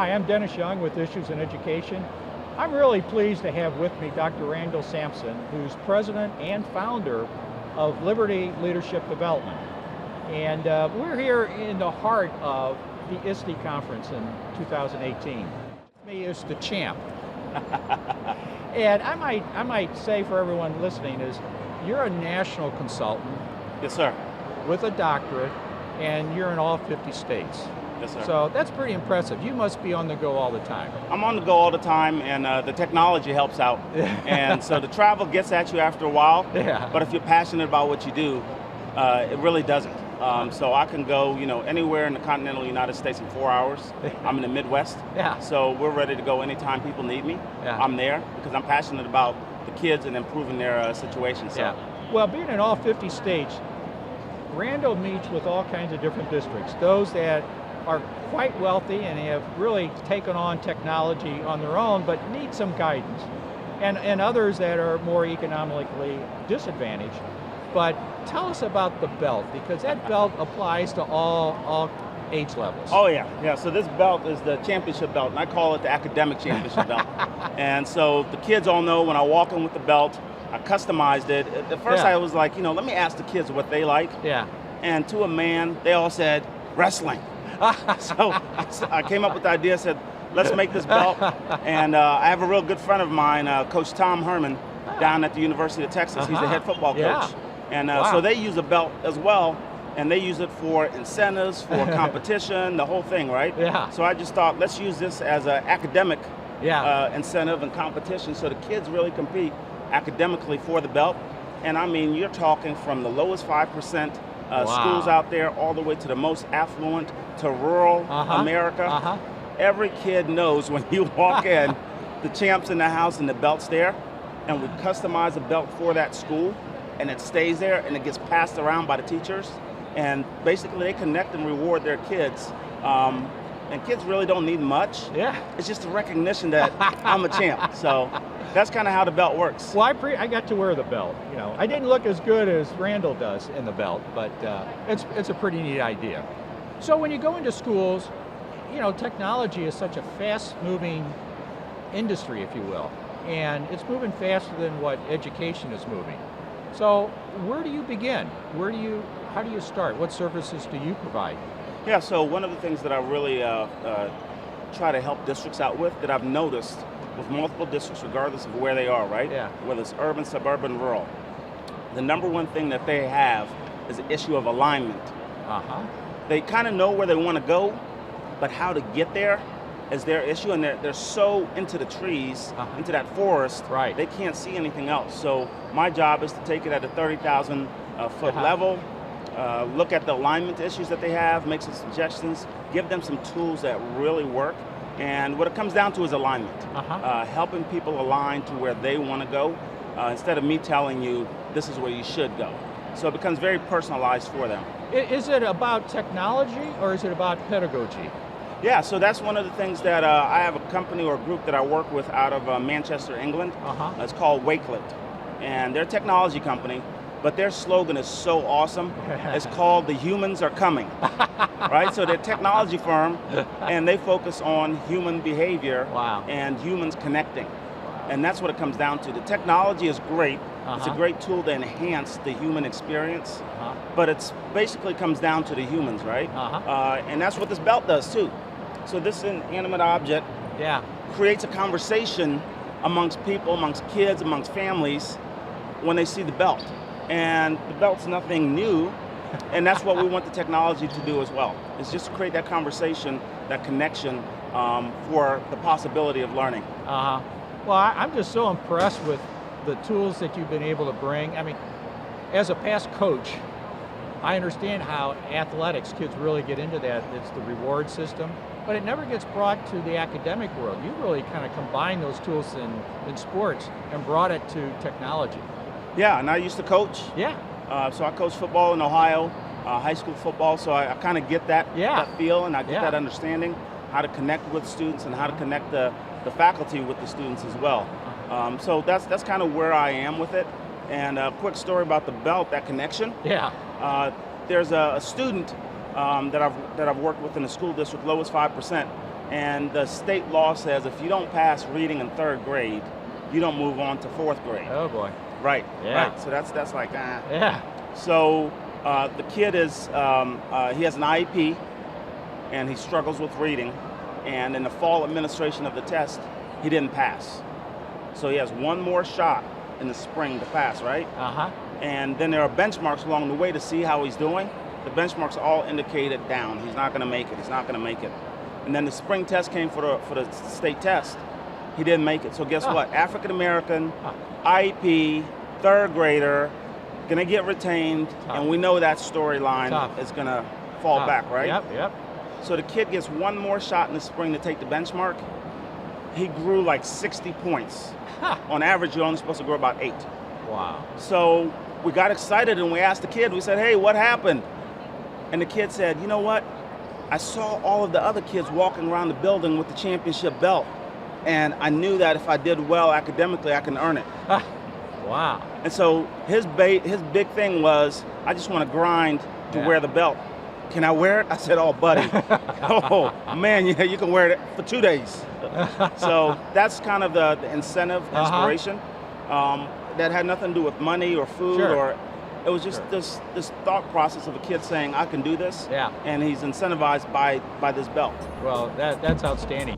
Hi, I'm Dennis Young with Issues in Education. I'm really pleased to have with me Dr. Randall Sampson, who's president and founder of Liberty Leadership Development. And we're here in the heart of the ISTE conference in 2018. Me is the champ. And I might say for everyone listening is, you're a national consultant. Yes, sir. With a doctorate, and you're in all 50 states. Yes, sir. So that's pretty impressive. You must be on the go all the time. I'm on the go all the time, and the technology helps out. And so the travel gets at you after a while, Yeah. but if you're passionate about what you do, it really doesn't. So I can go, anywhere in the continental United States in 4 hours. I'm in the Midwest, Yeah. so we're ready to go anytime people need me. Yeah. I'm there because I'm passionate about the kids and improving their situation. So. Yeah. Well, being in all 50 states, Randall meets with all kinds of different districts. Those that are quite wealthy and have really taken on technology on their own, but need some guidance. And others that are more economically disadvantaged. But tell us about the belt, because that belt applies to all age levels. Oh yeah. So this belt is the championship belt, and I call it the academic championship belt. And so the kids all know when I walk in with the belt, I customized it. At first I was like, let me ask the kids what they like. Yeah. And to a man, they all said, wrestling. So I came up with the idea, said, let's make this belt. And I have a real good friend of mine, Coach Tom Herman, down at the University of Texas. He's the head football coach. Yeah. And Wow. so they use a belt as well, and they use it for incentives, for competition, the whole thing, right? Yeah. So I just thought, let's use this as an academic Yeah. incentive and competition so the kids really compete academically for the belt. And I mean, you're talking from the lowest 5% Wow. schools out there all the way to the most affluent, to rural America. Every kid knows when you walk in, the champ's in the house and the belt's there, and we customize a belt for that school, and it stays there and it gets passed around by the teachers, and basically they connect and reward their kids. And kids really don't need much. Yeah. It's just a recognition that I'm a champ. So that's kind of how the belt works. Well, I got to wear the belt. I didn't look as good as Randall does in the belt, but it's a pretty neat idea. So when you go into schools, technology is such a fast-moving industry, if you will, and it's moving faster than what education is moving. So where do you begin? How do you start? What services do you provide? Yeah, so one of the things that I really try to help districts out with, that I've noticed with multiple districts, regardless of where they are, right? Yeah. Whether it's urban, suburban, rural, the number one thing that they have is the issue of alignment. They kind of know where they want to go, but how to get there is their issue, and they're so into the trees, into that forest, Right. they can't see anything else. So my job is to take it at a 30,000 foot level, look at the alignment issues that they have, make some suggestions, give them some tools that really work. And what it comes down to is alignment, helping people align to where they want to go, instead of me telling you this is where you should go. So it becomes very personalized for them. Is it about technology or is it about pedagogy? Yeah, so that's one of the things that I have a company or a group that I work with out of Manchester, England. It's called Wakelet, and they're a technology company, but their slogan is so awesome. It's called "The Humans Are Coming," right? So they're a technology firm, and they focus on human behavior and humans connecting, and that's what it comes down to. The technology is great. It's a great tool to enhance the human experience, but it's basically comes down to the humans, right? And that's what this belt does too. So this inanimate object creates a conversation amongst people, amongst kids, amongst families when they see the belt. And the belt's nothing new, and that's what we want the technology to do as well. It's just to create that conversation, that connection for the possibility of learning. Well, I'm just so impressed with the tools that you've been able to bring. I mean, as a past coach, I understand how athletics, kids really get into that. It's the reward system, but it never gets brought to the academic world. You really kind of combine those tools in sports and brought it to technology. Yeah, and I used to coach. Yeah. So I coach football in Ohio, high school football, so I kind of get that feel, and I get that understanding, how to connect with students and how to connect the faculty with the students as well. So that's kind of where I am with it. And a quick story about the belt, that connection. Yeah. There's a student that I've worked with in the school district, lowest 5%, And the state law says if you don't pass reading in 3rd grade, you don't move on to 4th grade. Oh boy. Right. Yeah. Right. So that's like Yeah. So the kid is he has an IEP, and he struggles with reading. And in the fall administration of the test, he didn't pass. So he has one more shot in the spring to pass, right? Uh-huh. And then there are benchmarks along the way to see how he's doing. The benchmarks all indicated down. He's not going to make it. He's not going to make it. And then the spring test came for the state test. He didn't make it. So guess what? African American, IEP, 3rd grader, going to get retained, and we know that storyline is going to fall back, right? Yep. So the kid gets one more shot in the spring to take the benchmark. He grew like 60 points. On average, you're only supposed to grow about 8. Wow. So we got excited and we asked the kid, we said, hey, what happened? And the kid said, you know what? I saw all of the other kids walking around the building with the championship belt, and I knew that if I did well academically, I can earn it. Wow. And so his big thing was, I just want to grind to wear the belt. Can I wear it? I said, oh, buddy. Oh, man, yeah, you can wear it for 2 days. So that's kind of the incentive, the inspiration. That had nothing to do with money or food, or it was just this thought process of a kid saying, I can do this, and he's incentivized by this belt. Well, that's outstanding.